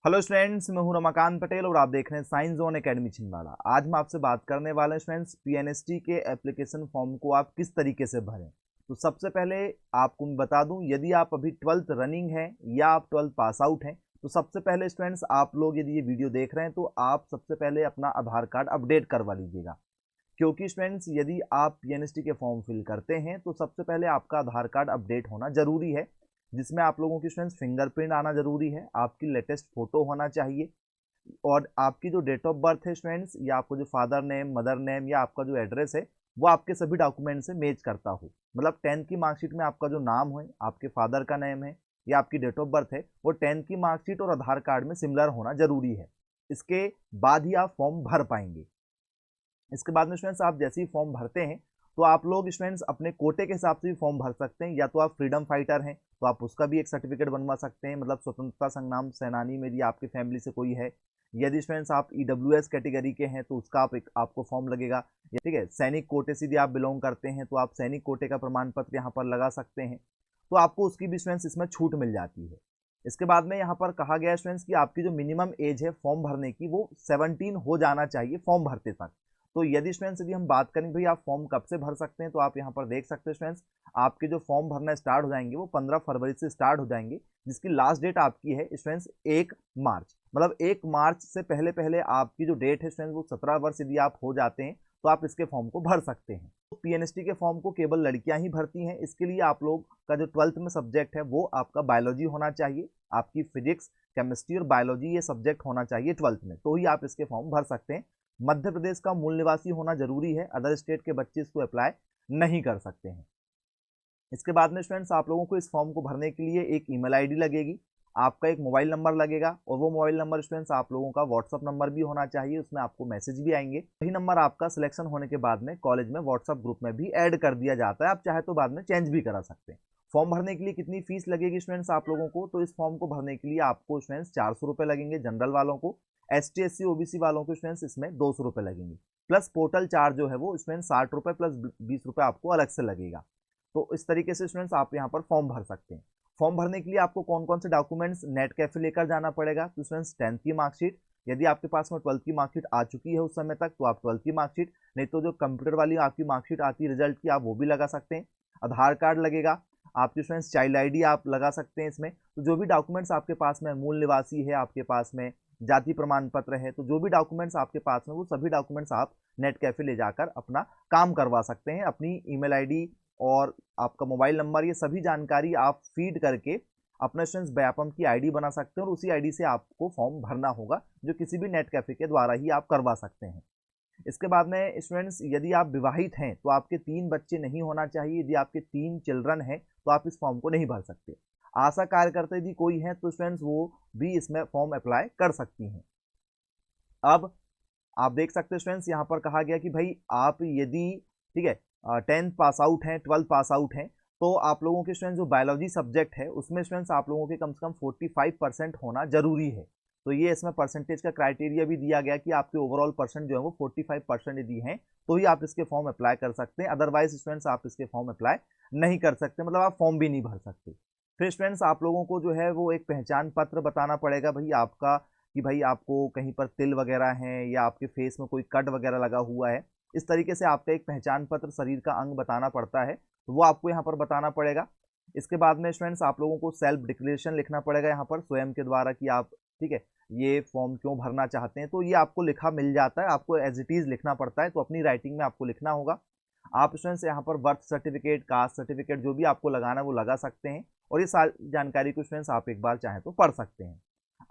Hello students, मैं हूं रमाकांत पटेल और आप देख रहे हैं साइंस जोन एकेडमी छिंदवाड़ा। आज हम आपसे बात करने वाले हैं स्टूडेंट्स पीएनएसटी के एप्लीकेशन फॉर्म को आप किस तरीके से भरें। तो सबसे पहले आपको मैं बता दूं, यदि आप अभी 12th रनिंग है या आप 12th पास आउट हैं, तो सबसे पहले स्टूडेंट्स आप लोग यदि ये वीडियो देख रहे हैं तो आप सबसे पहले अपना आधार कार्ड अपडेट करवा लीजिएगा। क्योंकि स्टूडेंट्स यदि आप पीएनएसटी के फॉर्म फिल करते हैं तो सबसे पहले आपका आधार कार्ड अपडेट होना जरूरी है, जिसमें आप लोगों की स्टूडेंट्स फिंगरप्रिंट आना जरूरी है, आपकी लेटेस्ट फोटो होना चाहिए और आपकी जो डेट ऑफ बर्थ है स्टूडेंट्स, या आपको जो फादर नेम, मदर नेम या आपका जो एड्रेस है वो आपके सभी डॉक्यूमेंट से मैच करता हो। मतलब 10th की मार्कशीट में आपका जो नाम है, आपके फादर का नेम है या आपकी डेट ऑफ बर्थ है, वो 10th की मार्कशीट और आधार कार्ड में सिमिलर होना जरूरी है। इसके बाद ही आप फॉर्म भर पाएंगे। इसके बाद में स्टूडेंट्स आप जैसे ही फॉर्म भरते हैं तो आप लोग स्टूडेंट्स अपने कोटे के हिसाब से भी फॉर्म भर सकते हैं। या तो आप फ्रीडम फाइटर हैं तो आप उसका भी एक सर्टिफिकेट बनवा सकते हैं, मतलब स्वतंत्रता संग्राम सेनानी में यदि आपकी फैमिली से कोई है। यदि स्टूडेंट्स आप ईडब्ल्यूएस कैटेगरी के हैं तो उसका आपको फॉर्म लगेगा। ठीक है, सैनिक कोटे से यदि आप बिलोंग करते हैं तो आप सैनिक कोटे का प्रमाण पत्र यहाँ पर लगा सकते हैं, तो आपको उसकी भी स्टूडेंट्स इसमें छूट मिल जाती है। इसके बाद में यहाँ पर कहा गया स्टूडेंट्स कि आपकी जो मिनिमम एज है फॉर्म भरने की वो 17 हो जाना चाहिए फॉर्म भरते तक। तो यदि स्टूडेंट्स यदि हम बात करें भाई आप फॉर्म कब से भर सकते हैं, तो आप यहाँ पर देख सकते हैं स्टूडेंट्स, आपके जो फॉर्म भरना स्टार्ट हो जाएंगे वो 15 फरवरी से स्टार्ट हो जाएंगे, जिसकी लास्ट डेट आपकी है स्टूडेंट्स 1 मार्च। मतलब 1 मार्च से पहले पहले आपकी जो डेट है स्टूडेंट्स वो 17 वर्ष यदि आप हो जाते हैं तो आप इसके फॉर्म को भर सकते हैं। तो पीएनएसटी के फॉर्म को केवल लड़कियां ही भरती हैं। इसके लिए आप लोग का जो 12th में सब्जेक्ट है वो आपका बायोलॉजी होना चाहिए, आपकी फिजिक्स, केमिस्ट्री और बायोलॉजी ये सब्जेक्ट होना चाहिए 12th में, तो ही आप इसके फॉर्म भर सकते हैं। मध्य प्रदेश का मूल निवासी होना जरूरी है, अदर स्टेट के बच्चे इसको अप्लाई नहीं कर सकते हैं। इसके बाद में स्टूडेंट्स आप लोगों को इस फॉर्म को भरने के लिए एक ईमेल आईडी लगेगी, आपका एक मोबाइल नंबर लगेगा और वो मोबाइल नंबर स्टूडेंट्स आप लोगों का व्हाट्सअप नंबर भी होना चाहिए, उसमें आपको मैसेज भी आएंगे। वही नंबर आपका सिलेक्शन होने के बाद में कॉलेज में व्हाट्सअप ग्रुप में भी ऐड कर दिया जाता है, आप चाहे तो बाद में चेंज भी करा सकते हैं। फॉर्म भरने के लिए कितनी फीस लगेगी स्टूडेंट्स आप लोगों को, तो इस फॉर्म को भरने के लिए आपको स्टूडेंट्स 400 रुपये लगेंगे जनरल वालों को, ST SC OBC वालों को स्टूडेंट्स इसमें 200 रुपये लगेंगे, प्लस पोर्टल चार्ज जो है वो स्टूडेंट्स 60 रुपये प्लस 20 रुपये आपको अलग से लगेगा। तो इस तरीके से स्टूडेंट्स आप यहाँ पर फॉर्म भर सकते हैं। फॉर्म भरने के लिए आपको कौन कौन से डॉक्यूमेंट्स नेट कैफे लेकर जाना पड़ेगा, तो स्टूडेंट्स 10th की मार्कशीट, यदि आपके पास में 12th की मार्कशीट आ चुकी है उस समय तक तो आप 12th की मार्कशीट, नहीं तो जो कंप्यूटर वाली आपकी मार्कशीट आती है रिजल्ट की आप वो भी लगा सकते हैं। आधार कार्ड लगेगा, आपके स्टूडेंट्स चाइल्ड आईडी आप लगा सकते हैं इसमें। तो जो भी डॉक्यूमेंट्स आपके पास में, मूल निवासी है आपके पास में, जाति प्रमाण पत्र है, तो जो भी डॉक्यूमेंट्स आपके पास में वो सभी डॉक्यूमेंट्स आप नेट कैफे ले जाकर अपना काम करवा सकते हैं। अपनी ईमेल आईडी और आपका मोबाइल नंबर ये सभी जानकारी आप फीड करके अपना स्टूडेंट्स व्यापम की आईडी बना सकते हैं और उसी आईडी से आपको फॉर्म भरना होगा, जो किसी भी नेट कैफे के द्वारा ही आप करवा सकते हैं। इसके बाद में स्टूडेंट्स यदि आप विवाहित हैं तो आपके 3 बच्चे नहीं होना चाहिए, यदि आपके 3 चिल्ड्रन हैं तो आप इस फॉर्म को नहीं भर सकते। आशा कार्यकर्ता यदि कोई है तो स्टूडेंट्स वो भी इसमें फॉर्म अप्लाई कर सकती हैं। अब आप देख सकते हैं स्टूडेंट्स यहाँ पर कहा गया कि भाई आप यदि, ठीक है, 10th पास आउट हैं, 12th पास आउट हैं, तो आप लोगों के स्टूडेंट्स जो बायोलॉजी सब्जेक्ट है उसमें स्टूडेंट्स आप लोगों के कम से कम 45% होना जरूरी है। तो ये इसमें परसेंटेज का क्राइटेरिया भी दिया गया कि आपके ओवरऑल परसेंट जो है वो 45% यदि हैं तो ही आप इसके फॉर्म अप्लाई कर सकते हैं, अदरवाइज स्टूडेंट्स आप इसके फॉर्म अप्लाई नहीं कर सकते, मतलब आप फॉर्म भी नहीं भर सकते। फिर स्टूडेंट्स आप लोगों को जो है वो एक पहचान पत्र बताना पड़ेगा भाई आपका, कि भाई आपको कहीं पर तिल वगैरह हैं या आपके फेस में कोई कट वगैरह लगा हुआ है, इस तरीके से आपका एक पहचान पत्र, शरीर का अंग बताना पड़ता है, तो वो आपको यहाँ पर बताना पड़ेगा। इसके बाद में स्टूडेंट्स आप लोगों को सेल्फ डिक्लेरेशन लिखना पड़ेगा यहाँ पर स्वयं के द्वारा कि आप, ठीक है, ये फॉर्म क्यों भरना चाहते हैं, तो ये आपको लिखा मिल जाता है, आपको एज इट इज लिखना पड़ता है, तो अपनी राइटिंग में आपको लिखना होगा। आप स्टूडेंट्स यहाँ पर बर्थ सर्टिफिकेट, कास्ट सर्टिफिकेट जो भी आपको लगाना है वो लगा सकते हैं और ये सारी जानकारी को स्टूडेंट्स आप एक बार चाहें तो पढ़ सकते हैं।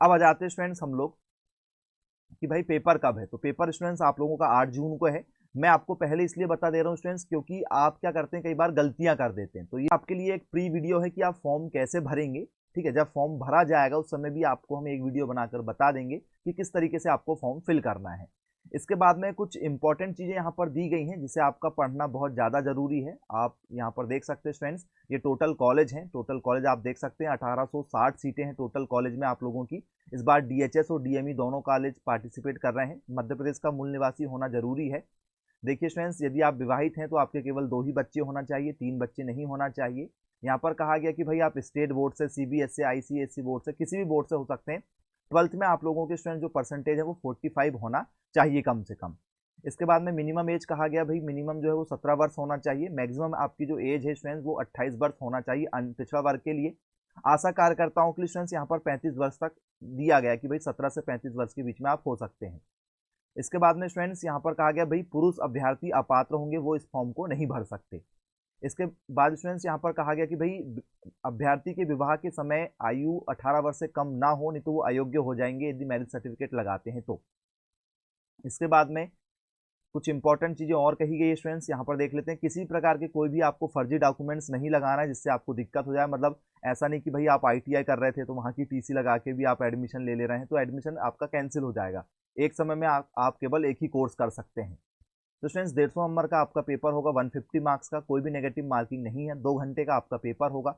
अब आ जाते हैं स्टूडेंट्स हम लोग कि भाई पेपर कब है, तो पेपर स्टूडेंट्स आप लोगों का 8 जून को है। मैं आपको पहले इसलिए बता दे रहा हूँ स्टूडेंट्स क्योंकि आप क्या करते हैं, कई बार गलतियां कर देते हैं, तो ये आपके लिए एक प्री वीडियो है कि आप फॉर्म कैसे भरेंगे। ठीक है, जब फॉर्म भरा जाएगा उस समय भी आपको हम एक वीडियो बनाकर बता देंगे कि किस तरीके से आपको फॉर्म फिल करना है। इसके बाद में कुछ इंपॉर्टेंट चीजें यहाँ पर दी गई हैं जिसे आपका पढ़ना बहुत ज्यादा जरूरी है। आप यहाँ पर देख सकते हैं स्टूडेंट्स, ये टोटल कॉलेज हैं, टोटल कॉलेज आप देख सकते हैं 1860 सीटें हैं टोटल कॉलेज में आप लोगों की। इस बार DHS और DME दोनों कॉलेज पार्टिसिपेट कर रहे हैं। मध्य प्रदेश का मूल निवासी होना जरूरी है। देखिए स्टूडेंट्स, यदि आप विवाहित हैं तो आपके केवल 2 ही बच्चे होना चाहिए, 3 बच्चे नहीं होना चाहिए। यहाँ पर कहा गया कि भाई आप स्टेट बोर्ड से, CBSE, ICSE बोर्ड से, किसी भी बोर्ड से हो सकते हैं, 12th में आप लोगों के स्टूडेंट जो परसेंटेज है वो 45 होना चाहिए कम से कम। इसके बाद में मिनिमम एज कहा गया, भाई मिनिमम जो है वो 17 वर्ष होना चाहिए। मैक्सिमम आपकी जो एज है स्टूडेंट्स वो 28 वर्ष होना चाहिए पिछड़ा वर्ग के लिए। आशा कार्यकर्ताओं के लिए स्टूडेंट्स यहाँ पर 35 वर्ष तक दिया गया कि भाई 17 से 35 वर्ष के बीच में आप हो सकते हैं। इसके बाद में स्टूडेंट्स यहाँ पर कहा गया भाई पुरुष अभ्यर्थी अपात्र होंगे, वो इस फॉर्म को नहीं भर सकते। इसके बाद स्टूडेंट्स यहाँ पर कहा गया कि भाई अभ्यर्थी के विवाह के समय आयु 18 वर्ष से कम ना हो, नहीं तो वो अयोग्य हो जाएंगे यदि मैरिज सर्टिफिकेट लगाते हैं तो। इसके बाद में कुछ इंपॉर्टेंट चीजें और कही गई है स्टूडेंट्स, यहाँ पर देख लेते हैं। किसी प्रकार के कोई भी आपको फर्जी डॉक्यूमेंट्स नहीं लगाना है जिससे आपको दिक्कत हो जाए। मतलब ऐसा नहीं कि भाई आप ITI कर रहे थे तो वहाँ की TC लगा के भी आप एडमिशन ले रहे हैं तो एडमिशन आपका कैंसिल हो जाएगा। एक समय में आप केवल एक ही कोर्स कर सकते हैं। तो स्टूडेंट्स 150 नंबर का आपका पेपर होगा, 150 मार्क्स का, कोई भी नेगेटिव मार्किंग नहीं है, 2 घंटे का आपका पेपर होगा।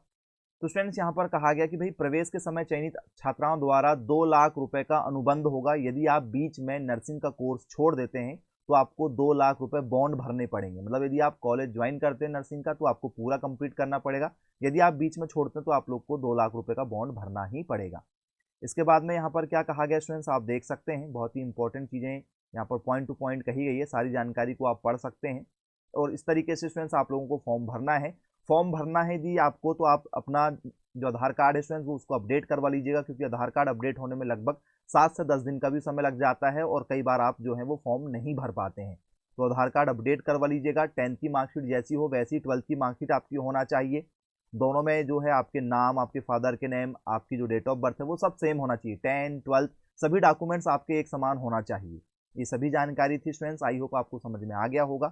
तो स्टूडेंट्स यहाँ पर कहा गया कि भाई प्रवेश के समय चयनित छात्राओं द्वारा 2 लाख रुपए का अनुबंध होगा। यदि आप बीच में नर्सिंग का कोर्स छोड़ देते हैं तो आपको 2 लाख रुपए बॉन्ड भरने पड़ेंगे। मतलब यदि आप कॉलेज ज्वाइन करते हैं नर्सिंग का तो आपको पूरा कंप्लीट करना पड़ेगा, यदि आप बीच में छोड़ते हैं तो आप लोग को 2 लाख रुपए का बॉन्ड भरना ही पड़ेगा। इसके बाद में यहाँ पर क्या कहा गया स्टूडेंट्स, आप देख सकते हैं, बहुत ही इंपॉर्टेंट चीज़ें यहाँ पर पॉइंट टू पॉइंट कही गई है, सारी जानकारी को आप पढ़ सकते हैं। और इस तरीके से स्टूडेंट्स आप लोगों को फॉर्म भरना है। फॉर्म भरना है यदि आपको तो आप अपना जो आधार कार्ड है स्टूडेंट्स वो उसको अपडेट करवा लीजिएगा, क्योंकि आधार कार्ड अपडेट होने में लगभग 7 से 10 दिन का भी समय लग जाता है और कई बार आप जो है वो फॉर्म नहीं भर पाते हैं। तो आधार कार्ड अपडेट करवा लीजिएगा। 10th की मार्कशीट जैसी हो वैसी 12th की मार्कशीट आपकी होना चाहिए। दोनों में जो है आपके नाम, आपके फादर के नेम, आपकी जो डेट ऑफ बर्थ है वो सब सेम होना चाहिए। 10, 12 सभी डॉक्यूमेंट्स आपके एक समान होना चाहिए। ये सभी जानकारी थी स्टूडेंट्स, आई होप आपको समझ में आ गया होगा।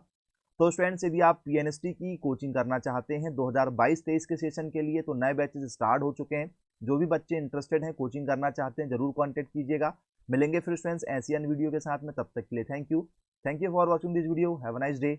तो स्टूडेंट्स यदि आप PNST की कोचिंग करना चाहते हैं 2022-23 के सेशन के लिए तो नए बैचेस स्टार्ट हो चुके हैं। जो भी बच्चे इंटरेस्टेड हैं कोचिंग करना चाहते हैं जरूर कॉन्टेक्ट कीजिएगा। मिलेंगे फिर स्टूडेंट्स ऐसी अन्य वीडियो के साथ में, तब तक के लिए thank you for watching this video. Have a nice day.